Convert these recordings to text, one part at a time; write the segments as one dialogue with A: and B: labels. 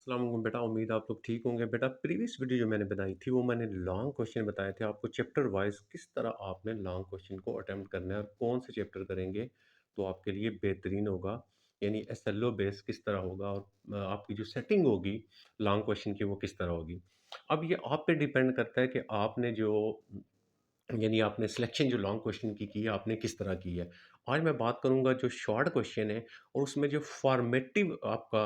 A: अस्सलाम वालेकुम बेटा, उम्मीद आप लोग ठीक होंगे। बेटा प्रीवियस वीडियो जो मैंने बनाई थी वो मैंने लॉन्ग क्वेश्चन बताए थे आपको चैप्टर वाइज किस तरह आपने लॉन्ग क्वेश्चन को अटेम्प्ट करना है और कौन से चैप्टर करेंगे तो आपके लिए बेहतरीन होगा। यानी एसएलओ बेस किस तरह होगा और आपकी जो सेटिंग होगी लॉन्ग क्वेश्चन की वो किस तरह होगी। अब ये आप पे डिपेंड करता है कि आपने जो यानी आपने सिलेक्शन जो लॉन्ग क्वेश्चन की है आपने किस तरह की है। आज मैं बात करूँगा जो शॉर्ट क्वेश्चन है और उसमें जो फॉर्मेटिव आपका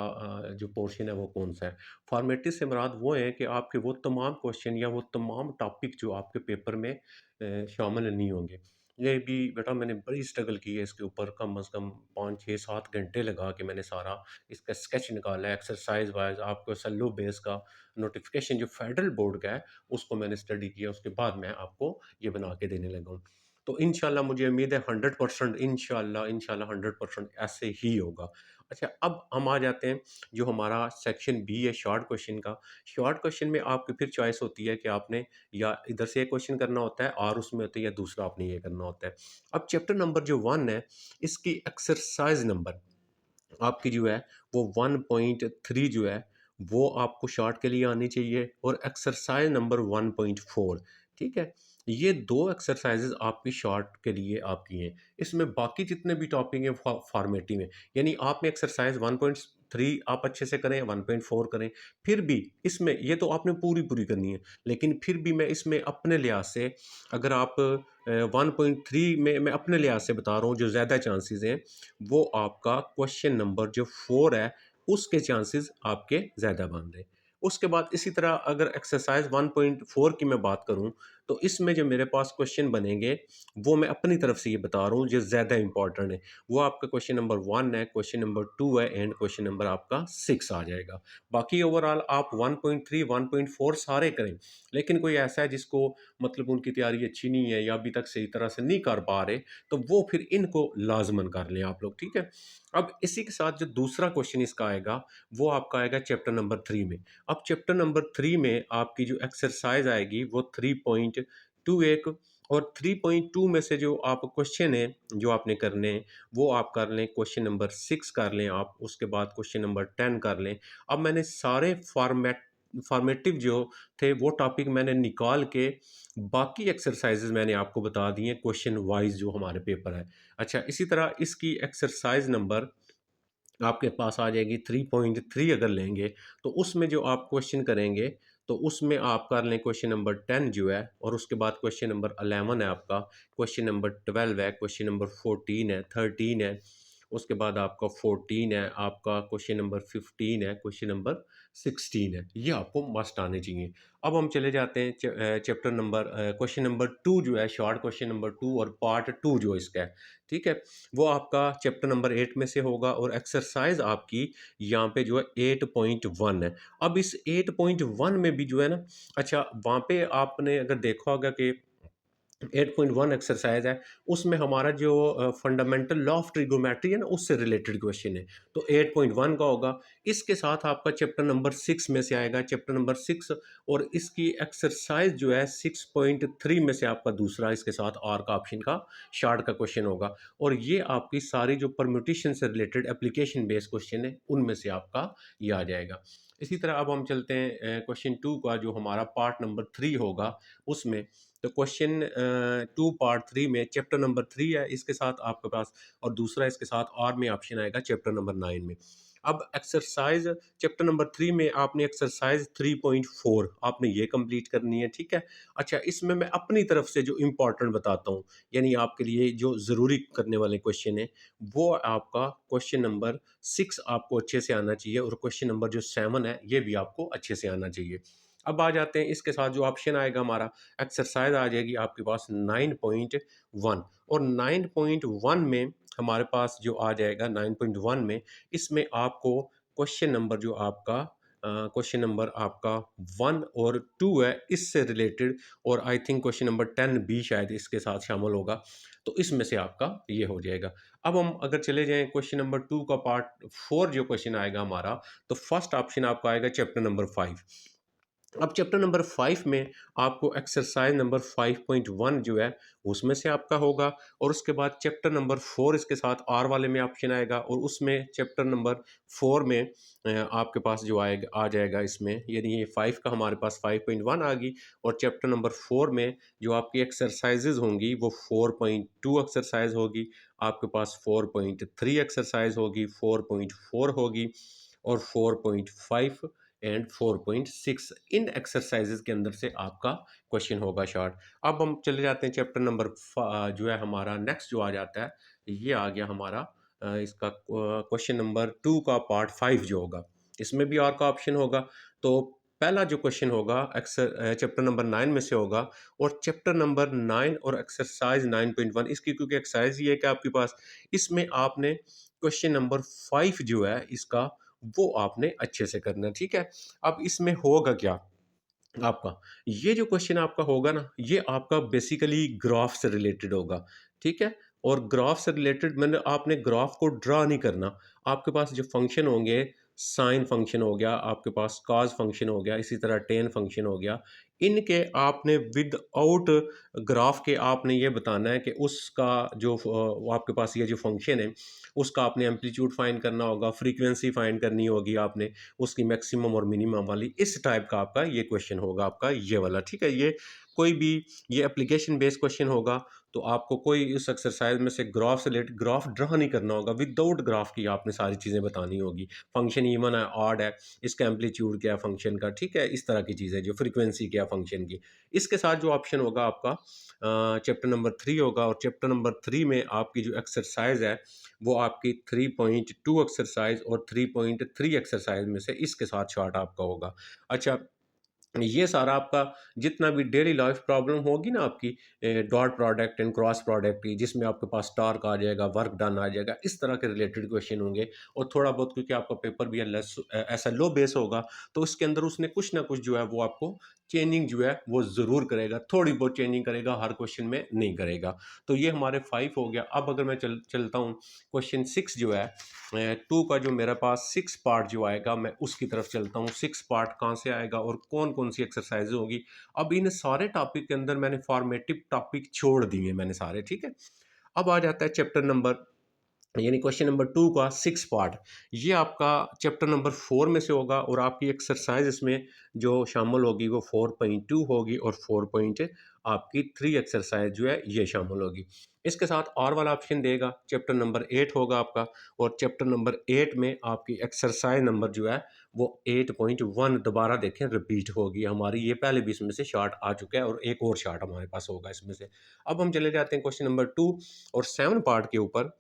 A: जो पोर्शन है वो कौन-सा है। फॉर्मेटिव से मुराद वो है कि आपके वो तमाम क्वेश्चन या वो तमाम टॉपिक जो आपके पेपर में शामिल नहीं होंगे। ये भी बेटा मैंने बड़ी स्ट्रगल की है इसके ऊपर, कम से कम 5, 6, 7 घंटे लगा के मैंने सारा इसका स्केच निकाला है एक्सरसाइज़ वाइज़ आपको सैलो बेस का नोटिफ़िकेशन जो फेडरल बोर्ड का है उसको मैंने स्टडी किया, उसके बाद मैं आपको ये बना के देने लगा हूँ। तो इंशाल्लाह मुझे उम्मीद है 100% इंशाल्लाह 100% ऐसे ही होगा। अच्छा, अब हम आ जाते हैं जो हमारा सेक्शन बी है शॉर्ट क्वेश्चन का। शॉर्ट क्वेश्चन में आपकी फिर चॉइस होती है कि आपने या इधर से एक क्वेश्चन करना होता है और उसमें होता है या दूसरा आपने ये करना होता है। अब चैप्टर नंबर जो 1 है, इसकी एक्सरसाइज़ नंबर आपकी जो है वो 1.3 जो है वो आपको शॉर्ट के लिए आनी चाहिए और एक्सरसाइज नंबर 1.4, ठीक है। ये दो एक्सरसाइजेज आपकी शॉर्ट के लिए आपकी हैं। इसमें बाकी जितने भी टॉपिक हैं फॉर्मेटिव हैं, यानी आपने एक्सरसाइज 1.3 आप अच्छे से करें, 1.4 करें, फिर भी इसमें ये तो आपने पूरी पूरी करनी है, लेकिन फिर भी मैं इसमें अपने लिहाज से अगर आप 1.3 में मैं अपने लिहाज से बता रहा हूँ जो ज़्यादा चांसेस हैं वो आपका क्वेश्चन नंबर जो 4 है, उसके चांसेस आपके ज़्यादा बन रहे हैं। उसके बाद इसी तरह अगर एक्सरसाइज़ 1.4 की मैं बात करूँ, तो इसमें जो मेरे पास क्वेश्चन बनेंगे, वो मैं अपनी तरफ से ये बता रहा हूँ जो ज़्यादा इम्पोर्टेंट है। वो आपका क्वेश्चन नंबर 1 है, क्वेश्चन नंबर 2 है एंड क्वेश्चन नंबर आपका 6 आ जाएगा। बाकी ओवरऑल आप 1.3, 1.4 सारे करें, लेकिन कोई ऐसा है जिसको मतलब उनकी तैयारी अच्छी नहीं है या अभी तक सही तरह से नहीं कर पा रहे, तो वो फिर इनको लाज़िमन कर लें आप लोग, ठीक है? अब इसी के साथ जो दूसरा क्वेश्चन इसका आएगा, वो आपका आएगा चैप्टर नंबर 3 में। अब चैप्टर नंबर 3 में आपकी जो एक्सरसाइज़ आएगी वो 3.21 और 3.2 में से जो आप क्वेश्चन हैं, जो आपने करने हैं, वो आप कर लें, क्वेश्चन नंबर 6 कर लें आप, उसके बाद क्वेश्चन नंबर 10 कर लें। अब मैंने सारे फॉर्मेटिव जो थे वो टॉपिक मैंने निकाल के बाकी एक्सरसाइजेज़ मैंने आपको बता दी हैं क्वेश्चन वाइज़ जो हमारे पेपर है। अच्छा, इसी तरह इसकी एक्सरसाइज़ नंबर आपके पास आ जाएगी 3.3 अगर लेंगे, तो उसमें जो आप क्वेश्चन करेंगे, तो उसमें आप कर लें क्वेश्चन नंबर 10 जो है और उसके बाद क्वेश्चन नंबर 11 है आपका, क्वेश्चन नंबर 12 है, क्वेश्चन नंबर 14 है, 13 है, उसके बाद आपका 14 है, आपका क्वेश्चन नंबर 15 है, क्वेश्चन नंबर 16 है। ये आपको मस्ट आने चाहिए। अब हम चले जाते हैं चैप्टर नंबर क्वेश्चन नंबर 2 जो है, शॉर्ट क्वेश्चन नंबर 2 और पार्ट 2 जो इसका है, ठीक है? वो आपका चैप्टर नंबर 8 में से होगा और एक्सरसाइज आपकी यहाँ पे जो है 8.1 है। अब इस 8.1 में भी जो है ना, अच्छा वहाँ पे आपने अगर देखा होगा कि 8.1 एक्सरसाइज है, उसमें हमारा जो फंडामेंटल लॉ ऑफ ट्रिगोनोमेट्री है ना, उससे रिलेटेड क्वेश्चन है, तो 8.1 का होगा। इसके साथ आपका चैप्टर नंबर 6 में से आएगा, चैप्टर नंबर 6 और इसकी एक्सरसाइज जो है 6.3 में से आपका दूसरा इसके साथ आर का ऑप्शन का शार्ट का क्वेश्चन होगा और ये आपकी सारी जो परम्यूटेशन से रिलेटेड एप्लीकेशन बेस्ड क्वेश्चन है, उनमें से आपका ये आ जाएगा। इसी तरह अब हम चलते हैं क्वेश्चन 2 का जो हमारा पार्ट नंबर 3 होगा, उसमें तो क्वेश्चन 2 पार्ट 3 में चैप्टर नंबर 3 है इसके साथ आपके पास और दूसरा इसके साथ और में ऑप्शन आएगा चैप्टर नंबर 9 में। अब एक्सरसाइज चैप्टर नंबर 3 में आपने एक्सरसाइज 3.4 आपने ये कंप्लीट करनी है, ठीक है। अच्छा, इसमें मैं अपनी तरफ से जो इम्पोर्टेंट बताता हूँ, यानी आपके लिए जो ज़रूरी करने वाले क्वेश्चन है, वो आपका क्वेश्चन नंबर 6 आपको अच्छे से आना चाहिए और क्वेश्चन नंबर जो 7 है ये भी आपको अच्छे से आना चाहिए। अब आ जाते हैं इसके साथ जो ऑप्शन आएगा हमारा, एक्सरसाइज आ जाएगी आपके पास 9.1 और 9.1 में हमारे पास जो आ जाएगा 9.1 में, इसमें आपको क्वेश्चन नंबर जो आपका क्वेश्चन नंबर आपका 1 और 2 है इससे रिलेटेड और आई थिंक क्वेश्चन नंबर 10 भी शायद इसके साथ शामिल होगा, तो इसमें से आपका ये हो जाएगा। अब हम अगर चले जाएं क्वेश्चन नंबर 2 का पार्ट 4 जो क्वेश्चन आएगा हमारा, तो फर्स्ट ऑप्शन आपका आएगा चैप्टर नंबर 5 अब चैप्टर नंबर 5 में आपको एक्सरसाइज नंबर 5.1 जो है उसमें से आपका होगा, और उसके बाद चैप्टर नंबर 4 इसके साथ आर वाले में ऑप्शन आएगा, और उसमें चैप्टर नंबर 4 में आपके पास जो आएगा आ जाएगा इसमें, यानी ये 5 का हमारे पास 5.1 आ गई, और चैप्टर नंबर 4 में जो आपकी एक्सरसाइजेज होंगी वो 4.2 एक्सरसाइज होगी, आपके पास 4.3 एक्सरसाइज होगी, 4.4 होगी, और 4.5 एंड 4.6 इन एक्सरसाइजेज के अंदर से आपका क्वेश्चन होगा शॉर्ट। अब हम चले जाते हैं चैप्टर नंबर जो है हमारा नेक्स्ट जो आ जाता है, ये आ गया हमारा इसका क्वेश्चन नंबर 2 का पार्ट 5 जो होगा, इसमें भी आर का ऑप्शन होगा। तो पहला जो क्वेश्चन होगा चैप्टर नंबर 9 में से होगा, और चैप्टर नंबर 9 और एक्सरसाइज 9.1 इसकी क्योंकि एक्सरसाइज ये है कि आपके पास इसमें आपने क्वेश्चन नंबर 5 जो है इसका वो आपने अच्छे से करना है, ठीक है। अब इसमें होगा क्या आपका, ये जो क्वेश्चन आपका होगा ना, ये आपका बेसिकली ग्राफ से रिलेटेड होगा, ठीक है। और ग्राफ से रिलेटेड मैंने आपने ग्राफ को ड्रा नहीं करना, आपके पास जो फंक्शन होंगे, साइन फंक्शन हो गया, आपके पास कॉस फंक्शन हो गया, इसी तरह टेन फंक्शन हो गया, इनके आपने विदाउट ग्राफ के आपने ये बताना है कि उसका जो आपके पास ये जो फंक्शन है उसका आपने एम्पलीट्यूड फाइंड करना होगा, फ्रीक्वेंसी फाइंड करनी होगी आपने, उसकी मैक्सिमम और मिनिमम वाली, इस टाइप का आपका ये क्वेश्चन होगा आपका ये वाला, ठीक है। ये कोई भी ये एप्लीकेशन बेस्ड क्वेश्चन होगा, तो आपको कोई इस एक्सरसाइज में से ग्राफ से रिलेटेड ग्राफ ड्रा नहीं करना होगा, विदाउट ग्राफ की आपने सारी चीज़ें बतानी होगी। फंक्शन इवन है, ऑड है, इसका एम्पलीट्यूड क्या है फंक्शन का, ठीक है, इस तरह की चीज़ें, जो फ्रीक्वेंसी क्या फंक्शन की। इसके साथ जो ऑप्शन होगा आपका चैप्टर नंबर 3 होगा, और चैप्टर नंबर 3 में आपकी जो एक्सरसाइज है वो आपकी 3.2 एक्सरसाइज और 3.3 एक्सरसाइज में से इसके साथ शॉर्ट आपका होगा। अच्छा, ये सारा आपका जितना भी डेली लाइफ प्रॉब्लम होगी ना आपकी, dot product and cross product की, जिसमें आपके पास टार्क आ जाएगा, वर्क डन आ जाएगा, इस तरह के रिलेटेड क्वेश्चन होंगे। और थोड़ा बहुत क्योंकि आपका पेपर भी ऐसा लो बेस होगा, तो उसके अंदर उसने कुछ ना कुछ जो है वो आपको चेंजिंग जो है वो ज़रूर करेगा, थोड़ी बहुत चेंजिंग करेगा, हर क्वेश्चन में नहीं करेगा। तो ये हमारे 5 हो गया। अब अगर मैं चलता हूँ क्वेश्चन 6 जो है, 2 का जो मेरे पास 6 पार्ट जो आएगा, मैं उसकी तरफ चलता हूँ। 6 पार्ट कहाँ से आएगा और कौन कौन सी एक्सरसाइज होगी। अब इन सारे टॉपिक के अंदर मैंने फॉर्मेटिव टॉपिक छोड़ दिए मैंने सारे, ठीक है। अब आ जाता है चैप्टर नंबर, यानी क्वेश्चन नंबर 2 का 6 पार्ट, ये आपका चैप्टर नंबर 4 में से होगा, और आपकी एक्सरसाइज इसमें जो शामिल होगी वो 4.2 होगी, और 4 पॉइंट आपकी 3 एक्सरसाइज जो है ये शामिल होगी। इसके साथ और वाला ऑप्शन देगा, चैप्टर नंबर 8 होगा आपका, और चैप्टर नंबर 8 में आपकी एक्सरसाइज नंबर जो है वो 8.1 दोबारा देखें रिपीट होगी हमारी, ये पहले भी इसमें से शार्ट आ चुका है, और एक और शार्ट हमारे पास होगा इसमें से। अब हम चले जाते हैं क्वेश्चन नंबर 2 और 7 पार्ट के ऊपर,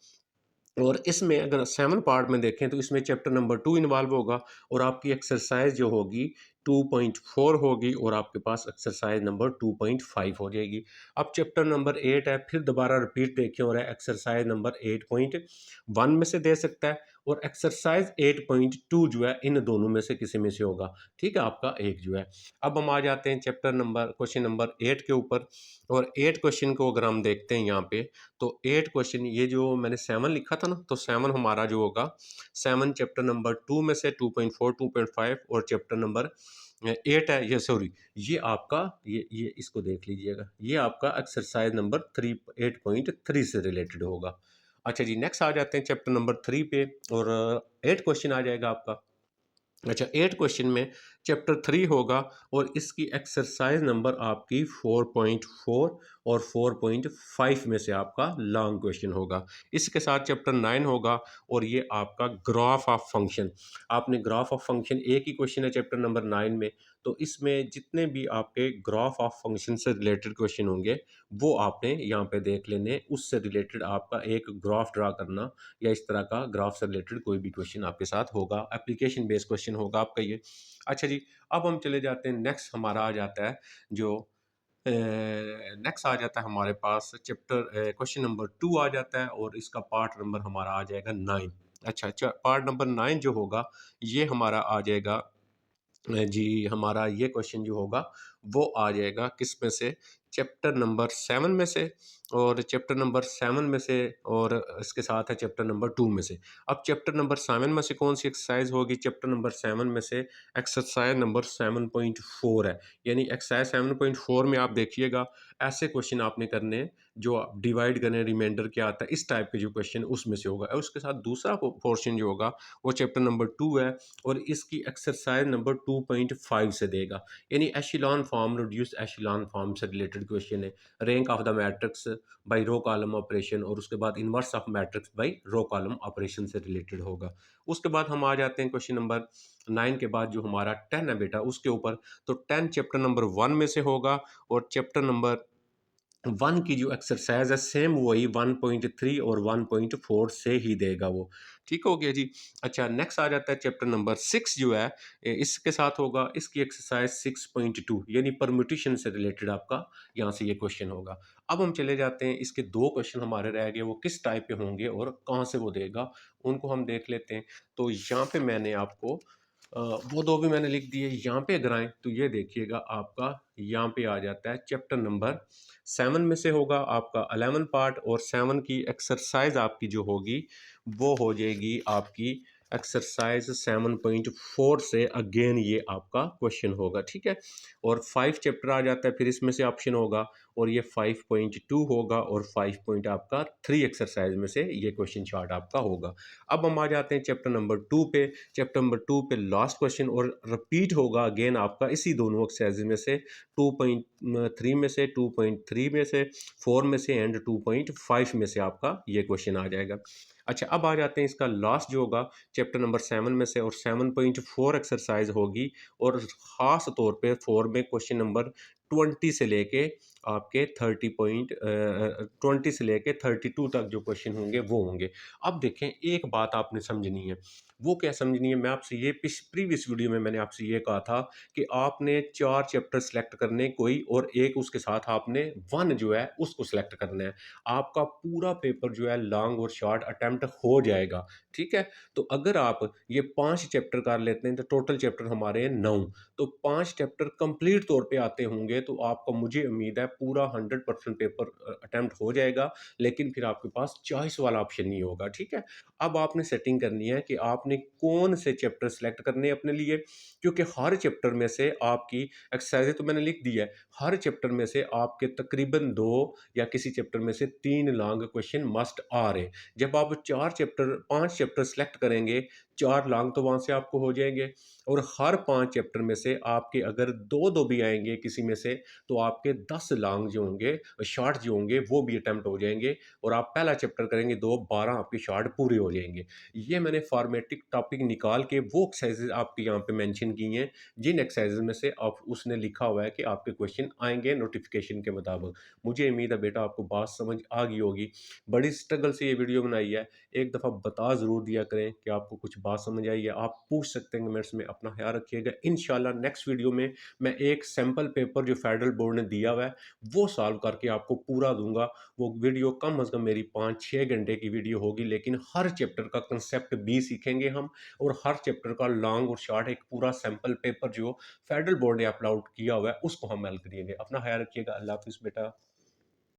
A: और इसमें अगर 7 पार्ट में देखें तो इसमें चैप्टर नंबर 2 इन्वॉल्व होगा, और आपकी एक्सरसाइज जो होगी 2.4 होगी, और आपके पास एक्सरसाइज नंबर 2.5 हो जाएगी। अब चैप्टर नंबर 8 है, फिर दोबारा रिपीट देखें, और एक्सरसाइज नंबर 8.1 में से दे सकता है, और एक्सरसाइज 8.2 जो है इन दोनों में से किसी में से होगा, ठीक है, आपका एक जो है। अब हम आ जाते हैं चैप्टर नंबर क्वेश्चन नंबर 8 के ऊपर, और 8 क्वेश्चन को अगर हम देखते हैं यहाँ पे, तो 8 क्वेश्चन, ये जो मैंने 7 लिखा था ना, तो 7 हमारा जो होगा, 7 चैप्टर नंबर 2 में से 2.4 2.5, और चैप्टर नंबर 8 है ये, सॉरी, ये आपका ये इसको देख लीजिएगा, ये आपका एक्सरसाइज नंबर 3 8.3 से रिलेटेड होगा। अच्छा जी, नेक्स्ट आ जाते हैं चैप्टर नंबर 3 पे, और 8 क्वेश्चन आ जाएगा आपका। अच्छा, 8 क्वेश्चन में चैप्टर 3 होगा, और इसकी एक्सरसाइज नंबर आपकी 4.4 और 4.5 में से आपका लॉन्ग क्वेश्चन होगा। इसके साथ चैप्टर 9 होगा, और ये आपका ग्राफ ऑफ फंक्शन, आपने ग्राफ ऑफ फंक्शन, एक ही क्वेश्चन है चैप्टर नंबर 9 में, तो इसमें जितने भी आपके ग्राफ ऑफ फंक्शन से रिलेटेड क्वेश्चन होंगे वो आपने यहाँ पे देख लेने, उससे रिलेटेड आपका एक ग्राफ ड्रा करना, या इस तरह का ग्राफ से रिलेटेड कोई भी क्वेश्चन आपके साथ होगा, एप्लीकेशन बेस्ड क्वेश्चन होगा आपका ये। अच्छा जी, अब हम चले जाते हैं, नेक्स्ट हमारा आ जाता है जो नेक्स्ट आ जाता है हमारे पास चैप्टर क्वेश्चन नंबर 2 आ जाता है, और इसका पार्ट नंबर हमारा आ जाएगा 9। अच्छा, पार्ट नंबर 9 जो होगा ये हमारा आ जाएगा, जी हमारा ये क्वेश्चन जो होगा वो आ जाएगा किस में से, चैप्टर नंबर 7 में से, और चैप्टर नंबर 7 में से, और इसके साथ है चैप्टर नंबर 2 में से। अब चैप्टर नंबर 7 में से कौन-सी एक्सरसाइज़ होगी? चैप्टर नंबर 7 में से एक्सरसाइज़ नंबर 7.4 है। यानी एक्सरसाइज़ 7.4 में आप देखिएगा, ऐसे क्वेश्चन आपने करने हैं जो आप डिवाइड करें, रिमाइंडर क्या आता है, इस टाइप के जो क्वेश्चन उसमें से होगा। और उसके साथ दूसरा पोर्शन जो होगा वो चैप्टर नंबर 2 है, और इसकी एक्सरसाइज़ नंबर 2.5 से देगा। यानी echelon form, reduced echelon form से रिलेटेड क्वेश्चन है। Rank of the matrix by row column operation, और उसके बाद inverse of matrix by row column operation से रिलेटेड होगा। उसके बाद हम आ जाते हैं क्वेश्चन नंबर 9 के बाद जो हमारा 10 है बेटा उसके ऊपर। तो 10 चैप्टर नंबर 1 में से होगा, और चैप्टर नंबर 1 की जो एक्सरसाइज है सेम वही 1.3 और 1.4 से ही देगा वो। ठीक हो गया जी। अच्छा, नेक्स्ट आ जाता है चैप्टर नंबर 6 जो है, इसके साथ होगा, इसकी एक्सरसाइज 6.2 यानी परम्यूटेशन से रिलेटेड आपका यहाँ से ये क्वेश्चन होगा। अब हम चले जाते हैं, इसके 2 क्वेश्चन हमारे रह गए, वो किस टाइप के होंगे और कहाँ से वो देगा, उनको हम देख लेते हैं। तो यहाँ पे मैंने आपको वो 2 भी मैंने लिख दिए। यहाँ पे अगर आएँ तो ये देखिएगा, आपका यहाँ पे आ जाता है चैप्टर नंबर 7 में से होगा आपका 11 पार्ट, और 7 की एक्सरसाइज आपकी जो होगी वो हो जाएगी आपकी एक्सरसाइज 7.4 से अगेन ये आपका क्वेश्चन होगा। ठीक है, और 5 चैप्टर आ जाता है, फिर इसमें से ऑप्शन होगा, और ये 5.2 होगा, और 5 पॉइंट आपका 3 एक्सरसाइज में से ये क्वेश्चन चार्ट आपका होगा। अब हम आ जाते हैं चैप्टर नंबर 2 पे। चैप्टर नंबर 2 पे लास्ट क्वेश्चन, और रिपीट होगा अगेन आपका इसी दोनों एक्सरसाइज में से, 2.3 में से, 2.3 में से, 4 में से एंड 2.5 में से आपका ये क्वेश्चन आ जाएगा। अच्छा, अब आ जाते हैं इसका लास्ट जो होगा चैप्टर नंबर 7 में से, और 7.4 एक्सरसाइज होगी, और ख़ास तौर पे 4 में क्वेश्चन नंबर 20 से लेके आपके 20 से लेके 32 तक जो क्वेश्चन होंगे वो होंगे। अब देखें, एक बात आपने समझनी है, वो क्या समझनी है, मैं आपसे ये प्रीवियस वीडियो में मैंने आपसे ये कहा था कि आपने 4 चैप्टर सेलेक्ट करने कोई, और एक उसके साथ आपने 1 जो है उसको सेलेक्ट करना है। आपका पूरा पेपर जो है लॉन्ग और शॉर्ट अटेम्प्ट हो जाएगा। ठीक है, तो अगर आप ये 5 चैप्टर कर लेते हैं तो टोटल चैप्टर हमारे हैं 9, तो 5 चैप्टर कंप्लीट तौर पे आते होंगे, तो आपका मुझे उम्मीद है पूरा 100% पेपर अटेम्प्ट हो जाएगा। लेकिन फिर आपके पास चॉइस वाला ऑप्शन नहीं होगा। ठीक है, अब आपने सेटिंग करनी है कि आपने कौन से चैप्टर सेलेक्ट करने हैं अपने लिए, क्योंकि हर चैप्टर में से आपकी एक्सरसाइजें तो मैंने लिख दी है, हर चैप्टर में से आपके तकरीबन 2 या किसी चैप्टर में से 3 लॉन्ग क्वेश्चन मस्ट आ रहे। जब आप 4 चैप्टर 5 चैप्टर सेलेक्ट करेंगे, 4 लॉन्ग तो वहाँ से आपको हो जाएंगे, और हर 5 चैप्टर में से आपके अगर 2-2 भी आएंगे किसी में से, तो आपके 10 लॉन्ग जो होंगे, शॉर्ट जो होंगे वो भी अटेम्प्ट हो जाएंगे, और आप पहला चैप्टर करेंगे 2, 12 आपके शॉर्ट पूरे हो जाएंगे। ये मैंने फॉर्मेटिक टॉपिक निकाल के वो एक्सरसाइजेज आपके यहाँ पे मेंशन की हैं, जिन एक्सरसाइजेज में से आप उसने लिखा हुआ है कि आपके क्वेश्चन आएंगे नोटिफिकेशन के मुताबिक। मुझे उम्मीद है बेटा आपको बात समझ आ गई होगी। बड़ी स्ट्रगल से ये वीडियो बनाई है, एक दफ़ा बता ज़रूर दिया करें कि आपको कुछ बात समझ आई है। आप पूछ सकते हैं कमेंट्स में। अपना ख्याल रखिएगा। इंशाल्लाह नेक्स्ट वीडियो में मैं एक सैम्पल पेपर जो फेडरल बोर्ड ने दिया हुआ है वो सॉल्व करके आपको पूरा दूंगा। वो वीडियो कम अज़ कम मेरी 5-6 घंटे की वीडियो होगी, लेकिन हर चैप्टर का कंसेप्ट भी सीखेंगे हम, और हर चैप्टर का लॉन्ग और शॉर्ट एक पूरा सैम्पल पेपर जो फेडरल बोर्ड ने अपलोड किया हुआ है उसको हम हल करेंगे। अपना ख्याल रखिएगा। अल्लाह हाफिज़ बेटा।